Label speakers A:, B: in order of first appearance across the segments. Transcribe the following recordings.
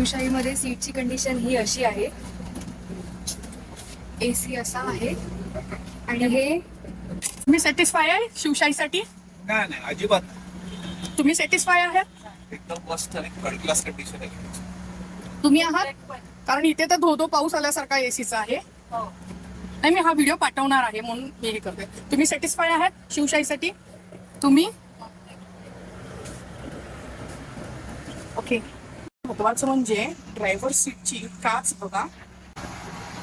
A: शिवशाहीमध्ये सीटची कंडिशन ही अशी आहे, AC असा आहे आणि हे
B: तुम्ही सॅटिस्फाय आहे शिवशाहीसाठी?
C: नाही नाही अजिबात
B: तुम्ही सॅटिस्फाय आहात?
C: एकदम मस्त आणि थर्ड क्लास कंडिशन आहे.
B: तुम्ही आहात? कारण इथे तर धो पाऊस आल्यासारखा एसीचा आहे. नाही, मी हा व्हिडिओ पाठवणार आहे म्हणून मी हे करते. तुम्ही सॅटिस्फाय आहात शिवशाहीसाठी? तुम्ही ओके. महत्वाचं म्हणजे ड्रायव्हर सीटची काच बघा.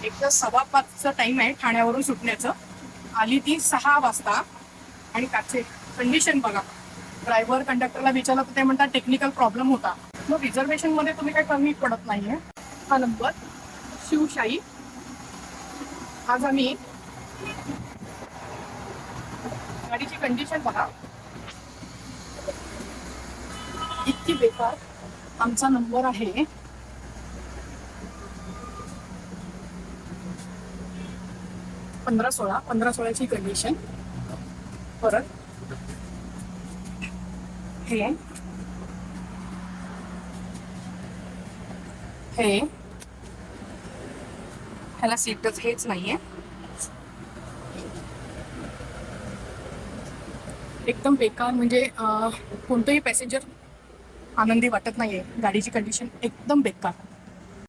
B: एकदा 5:15चा टाइम आहे ठाण्यावरून सुटण्याचं. आली ती 6 वाजता आणि काचे कंडिशन बघा. ड्रायव्हर कंडक्टरला विचारलं तर ते म्हणतात टेक्निकल प्रॉब्लेम होता. मग रिझर्वेशन मध्ये तुम्ही काही कमी पडत नाहीये. हा नंबर शिवशाही. आज आम्ही गाडीची कंडिशन बघा, इतकी बेकार. आमचा नंबर आहे 1516ची कंडिशन. परत हे ह्याला सीटच हेच नाहीये. एकदम बेकार. म्हणजे कोणतंही पॅसेंजर आनंदी वाटत नाहीये. गाडीची कंडिशन एकदम बेकार.